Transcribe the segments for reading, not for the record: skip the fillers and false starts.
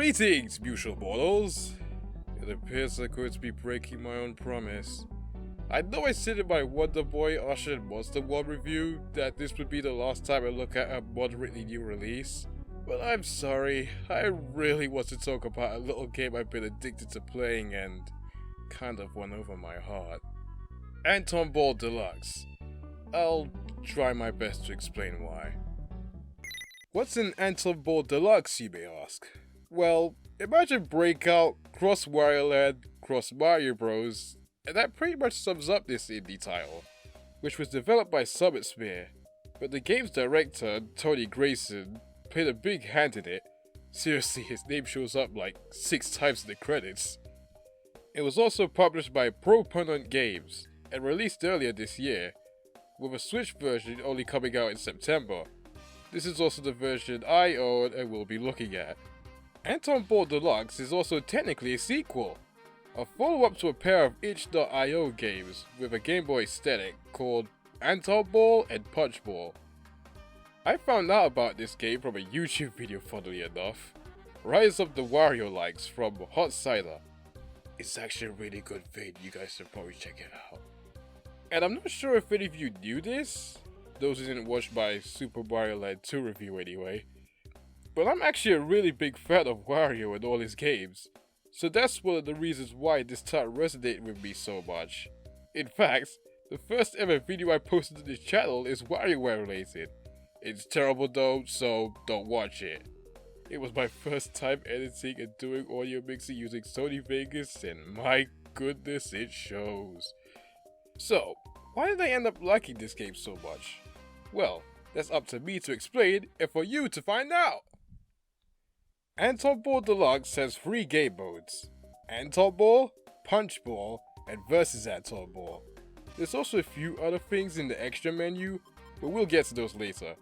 Greetings, mutual mortals! It appears I'm going to be breaking my own promise. I know I said in my Wonder Boy Usher and Monster World review that this would be the last time I look at a moderately new release, but I'm sorry, I really want to talk about a little game I've been addicted to playing and kind of won over my heart. Antonball Deluxe. I'll try my best to explain why. What's an Antonball Deluxe, you may ask? Well, imagine Breakout, cross Wario Land, cross Mario Bros, and that pretty much sums up this indie title, which was developed by Summit Sphere, but the game's director, Tony Grayson, played a big hand in it. Seriously, his name shows up like 6 times in the credits. It was also published by Proponent Games, and released earlier this year, with a Switch version only coming out in September. This is also the version I own and will be looking at. Antonball Deluxe is also technically a sequel, a follow-up to a pair of itch.io games with a Game Boy aesthetic called Antonball and Punchball. I found out about this game from a YouTube video, funnily enough. Rise of the Wario likes from Hot Cider. It's actually a really good vid, you guys should probably check it out. And I'm not sure if any of you knew this, those who didn't watch my Super Mario Land 2 review anyway, but I'm actually a really big fan of Wario and all his games, so that's one of the reasons why this title resonated with me so much. In fact, the first ever video I posted to this channel is WarioWare related. It's terrible though, so don't watch it. It was my first time editing and doing audio mixing using Sony Vegas, and my goodness, it shows. So, why did I end up liking this game so much? Well, that's up to me to explain and for you to find out! Antonball Deluxe has 3 game modes: Antonball, Punchball, and Versus Antonball. There's also a few other things in the extra menu, but we'll get to those later.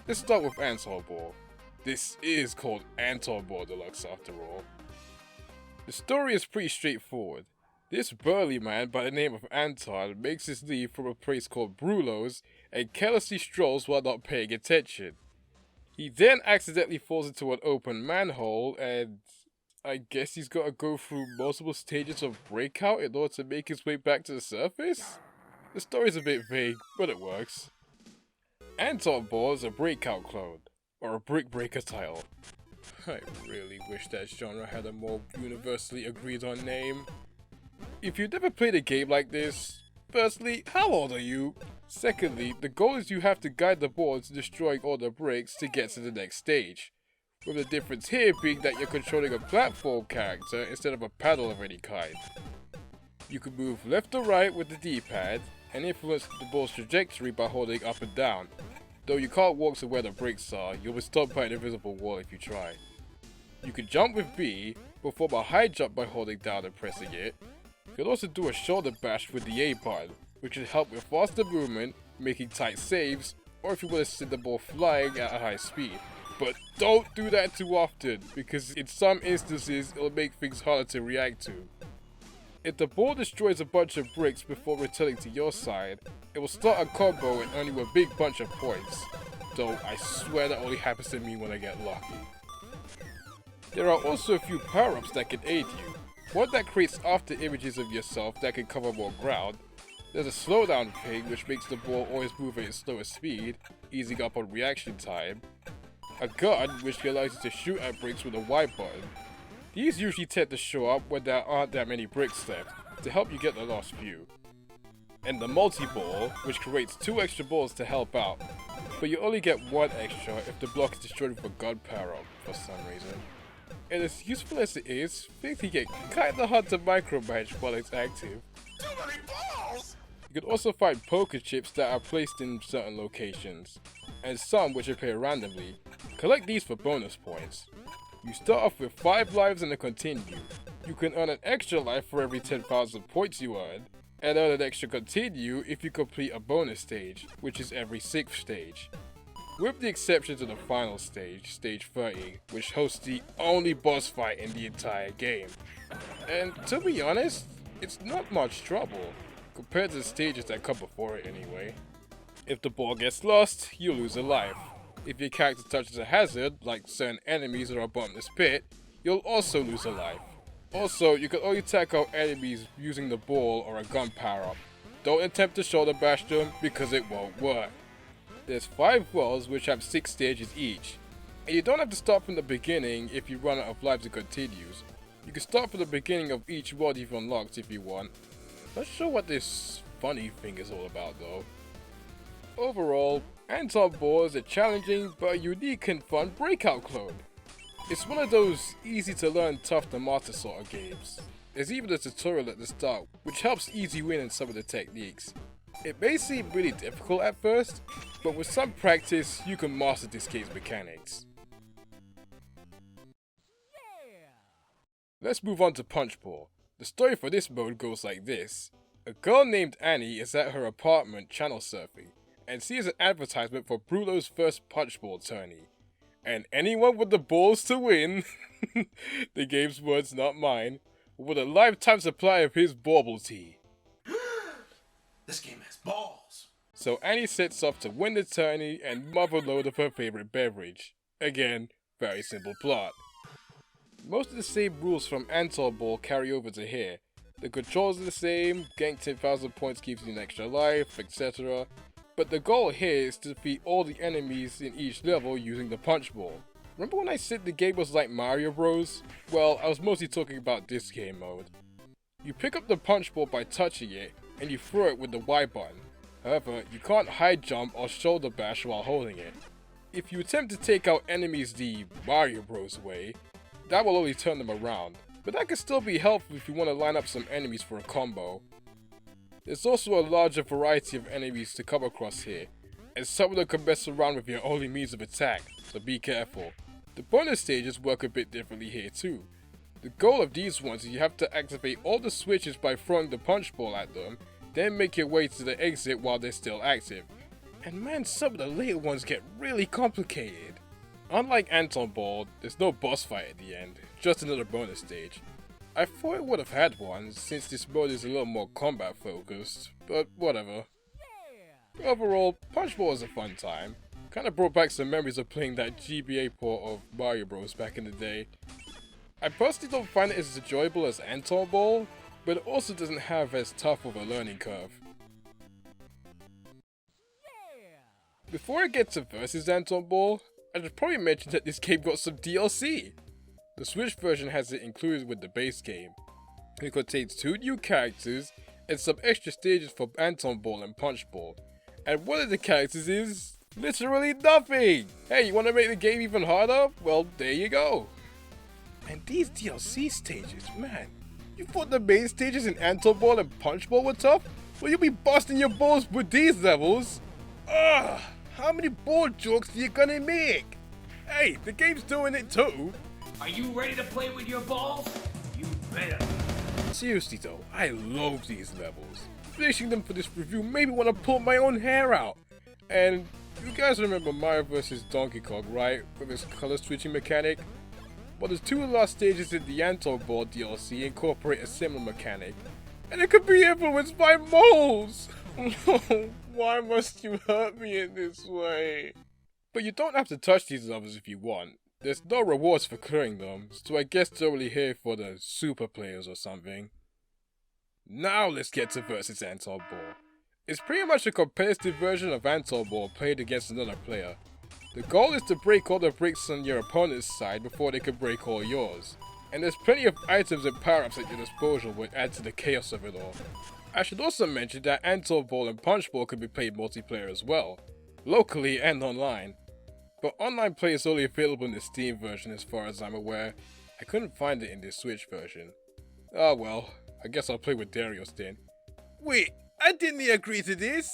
Let's start with Antonball. This is called Antonball Deluxe after all. The story is pretty straightforward. This burly man by the name of Anton makes his leave from a place called Brulo's and carelessly strolls while not paying attention. He then accidentally falls into an open manhole and I guess he's gotta go through multiple stages of Breakout in order to make his way back to the surface? The story's a bit vague, but it works. Antonball is a Breakout clone, or a Brick Breaker title. I really wish that genre had a more universally agreed on name. If you've never played a game like this, firstly, how old are you? Secondly, the goal is you have to guide the ball to destroying all the bricks to get to the next stage, with the difference here being that you're controlling a platform character instead of a paddle of any kind. You can move left or right with the D-pad, and influence the ball's trajectory by holding up and down. Though you can't walk to where the bricks are, you'll be stopped by an invisible wall if you try. You can jump with B, perform a high jump by holding down and pressing it. You can also do a shoulder bash with the A button, which can help with faster movement, making tight saves, or if you want to send the ball flying at a high speed. But don't do that too often, because in some instances it'll make things harder to react to. If the ball destroys a bunch of bricks before returning to your side, it will start a combo and earn you a big bunch of points, though I swear that only happens to me when I get lucky. There are also a few power-ups that can aid you. One that creates after images of yourself that can cover more ground. There's a slowdown thing which makes the ball always move at its slowest speed, easing up on reaction time. A gun which allows you to shoot at bricks with a Y button. These usually tend to show up when there aren't that many bricks left, to help you get the last few. And the multi-ball, which creates 2 extra balls to help out, but you only get 1 extra if the block is destroyed with a gun power-up for some reason. And as useful as it is, things can get kinda hard to micromanage while it's active. Too many balls! You can also find poker chips that are placed in certain locations, and some which appear randomly. Collect these for bonus points. You start off with 5 lives and a continue. You can earn an extra life for every 10,000 points you earn, and earn an extra continue if you complete a bonus stage, which is every 6th stage. With the exception to the final stage, stage 30, which hosts the only boss fight in the entire game. And to be honest, it's not much trouble, compared to the stages that come before it anyway. If the ball gets lost, you lose a life. If your character touches a hazard, like certain enemies or a bottomless pit, you'll also lose a life. Also, you can only take out enemies using the ball or a gun power-up. Don't attempt to shoulder bash them because it won't work. There's 5 worlds which have 6 stages each. And you don't have to start from the beginning if you run out of lives and continues. You can start from the beginning of each world you've unlocked if you want. Not sure what this funny thing is all about though. Overall, Antonball is a challenging but unique and fun Breakout clone. It's one of those easy to learn, tough to master sort of games. There's even a tutorial at the start which helps easy win in some of the techniques. It may seem really difficult at first, but with some practice you can master this game's mechanics. Let's move on to Punchball. The story for this mode goes like this. A girl named Annie is at her apartment channel surfing, and sees an advertisement for Brulo's first Punchball tourney. And anyone with the balls to win, the game's words not mine, with a lifetime supply of his bauble tea. This game has balls. So Annie sets off to win the tourney and mother load of her favorite beverage. Again, very simple plot. Most of the same rules from Antonball carry over to here. The controls are the same, getting 10,000 points gives you an extra life, etc. But the goal here is to defeat all the enemies in each level using the Punchball. Remember when I said the game was like Mario Bros? Well, I was mostly talking about this game mode. You pick up the Punchball by touching it, and you throw it with the Y button. However, you can't high jump or shoulder bash while holding it. If you attempt to take out enemies the Mario Bros way, that will only turn them around, but that can still be helpful if you want to line up some enemies for a combo. There's also a larger variety of enemies to come across here, and some of them can mess around with your only means of attack, so be careful. The bonus stages work a bit differently here too. The goal of these ones is you have to activate all the switches by throwing the Punchball at them, then make your way to the exit while they're still active. And man, some of the later ones get really complicated. Unlike Antonball, there's no boss fight at the end, just another bonus stage. I thought it would have had one, since this mode is a little more combat focused, but whatever. Overall, Punchball is a fun time. Kinda brought back some memories of playing that GBA port of Mario Bros back in the day. I personally don't find it as enjoyable as Antonball, but it also doesn't have as tough of a learning curve. Before I get to versus Antonball, I should probably mention that this game got some DLC. The Switch version has it included with the base game. It contains 2 new characters and some extra stages for Antonball and Punchball. And one of the characters is literally nothing! Hey, you want to make the game even harder? Well, there you go. And these DLC stages, man. You thought the main stages in Antonball and Punchball were tough? Well, you'll be busting your balls with these levels. Ugh! How many ball jokes are you gonna make? Hey, the game's doing it too. Are you ready to play with your balls? You better. Seriously though, I love these levels. Finishing them for this review made me want to pull my own hair out. And you guys remember Mario vs Donkey Kong, right? With its color switching mechanic? Well, the 2 last stages in the Antonball DLC incorporate a similar mechanic. And it could be influenced by moles! Why must you hurt me in this way? But you don't have to touch these levels if you want. There's no rewards for clearing them, so I guess they're only here for the super players or something. Now let's get to versus Antonball. It's pretty much a competitive version of Antonball played against another player. The goal is to break all the bricks on your opponent's side before they can break all yours. And there's plenty of items and power-ups at your disposal which add to the chaos of it all. I should also mention that Antonball and Punchball can be played multiplayer as well, locally and online. But online play is only available in the Steam version as far as I'm aware. I couldn't find it in the Switch version. Oh well, I guess I'll play with Darius then. Wait, I didn't agree to this!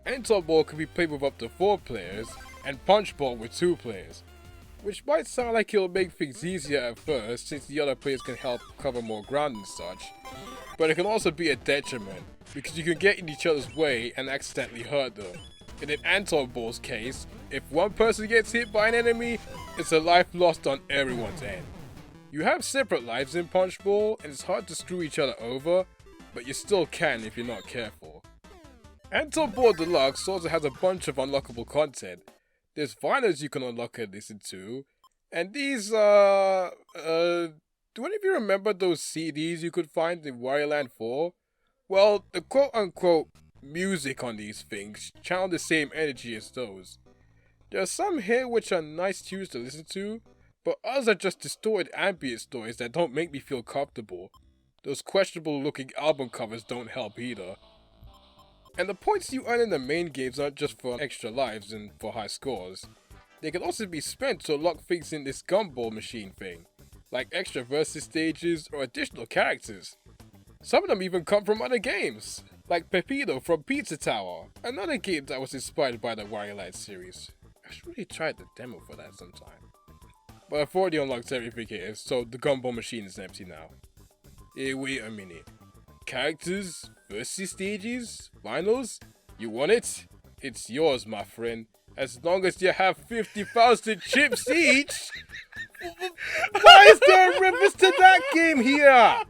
Antonball can be played with up to 4 players, and Punchball with 2 players. Which might sound like it'll make things easier at first since the other players can help cover more ground and such. But it can also be a detriment, because you can get in each other's way and accidentally hurt them. And in Antonball's case, if one person gets hit by an enemy, it's a life lost on everyone's end. You have separate lives in Punchball, and it's hard to screw each other over, but you still can if you're not careful. Antonball Deluxe also has a bunch of unlockable content. There's vinyls you can unlock and listen to, and these Do any of you remember those CDs you could find in Wario Land 4? Well, the quote-unquote music on these things channel the same energy as those. There are some here which are nice tunes to listen to, but others are just distorted ambient stories that don't make me feel comfortable. Those questionable looking album covers don't help either. And the points you earn in the main games aren't just for extra lives and for high scores. They can also be spent to unlock things in this gumball machine thing, like extra versus stages or additional characters. Some of them even come from other games, like Pepito from Pizza Tower, another game that was inspired by the Wario Land series. I should really try the demo for that sometime. But I've already unlocked everything here, so the gumball machine is empty now. Hey, wait a minute. Characters, versus stages, finals? You want it? It's yours, my friend. As long as you have 50,000 chips each. Why is there a reference to that game here?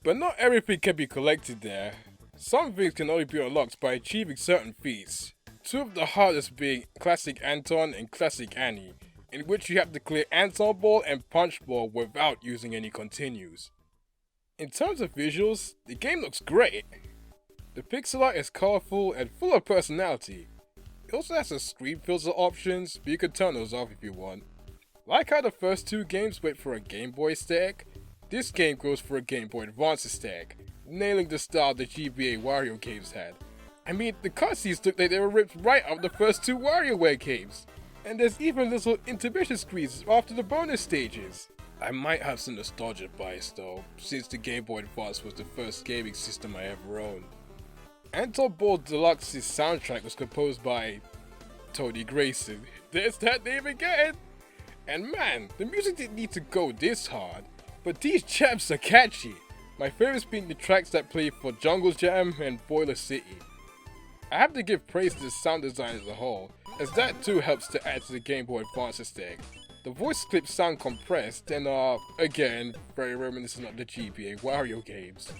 But not everything can be collected there. Some things can only be unlocked by achieving certain feats. Two of the hardest being Classic Anton and Classic Annie, in which you have to clear Antonball and Punchball without using any continues. In terms of visuals, the game looks great. The pixel art is colorful and full of personality. It also has some screen filter options, but you can turn those off if you want. Like how the first two games went for a Game Boy aesthetic, this game goes for a Game Boy Advance aesthetic, nailing the style the GBA Wario games had. I mean, the cutscenes look like they were ripped right out of the first two WarioWare games. And there's even little intermission screens after the bonus stages. I might have some nostalgia bias though, since the Game Boy Advance was the first gaming system I ever owned. Antonball Deluxe's soundtrack was composed by Tony Grayson. There's that name again! And man, the music didn't need to go this hard, but these jams are catchy. My favorites being the tracks that play for Jungle Jam and Boiler City. I have to give praise to the sound design as a whole, as that too helps to add to the Game Boy Advance aesthetic. The voice clips sound compressed and are, again, very reminiscent of the GBA Wario games.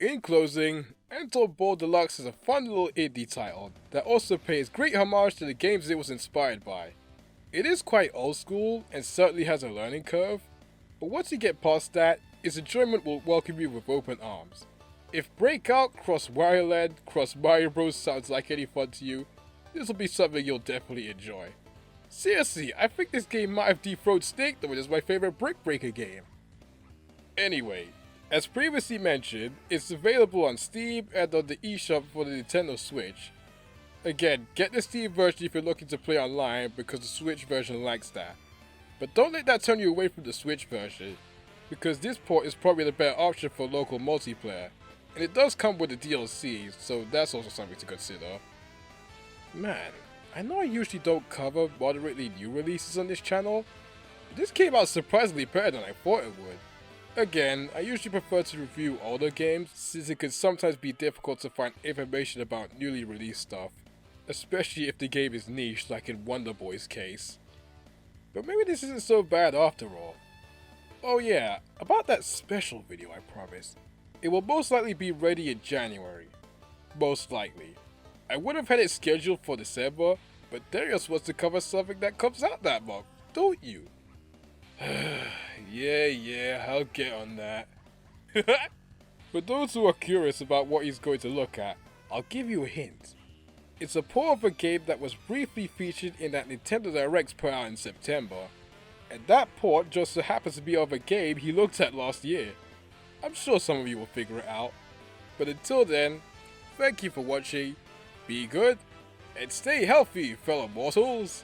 In closing, Antonball Deluxe is a fun little indie title that also pays great homage to the games it was inspired by. It is quite old school and certainly has a learning curve, but once you get past that, its enjoyment will welcome you with open arms. If Breakout cross Wario Land cross Mario Bros sounds like any fun to you, this will be something you'll definitely enjoy. Seriously, I think this game might have dethroned Snake though it is my favorite Brick Breaker game. Anyway, as previously mentioned, it's available on Steam and on the eShop for the Nintendo Switch. Again, get the Steam version if you're looking to play online because the Switch version lacks that. But don't let that turn you away from the Switch version, because this port is probably the better option for local multiplayer. And it does come with the DLC, so that's also something to consider. Man, I know I usually don't cover moderately new releases on this channel, but this came out surprisingly better than I thought it would. Again, I usually prefer to review older games since it can sometimes be difficult to find information about newly released stuff, especially if the game is niche like in Wonder Boy's case. But maybe this isn't so bad after all. Oh yeah, about that special video I promised. It will most likely be ready in January. Most likely. I would have had it scheduled for December, but Darius wants to cover something that comes out that month, don't you? Yeah, I'll get on that. For those who are curious about what he's going to look at, I'll give you a hint. It's a port of a game that was briefly featured in that Nintendo Direct put out in September, and that port just so happens to be of a game he looked at last year. I'm sure some of you will figure it out. But until then, thank you for watching, be good, and stay healthy, fellow mortals!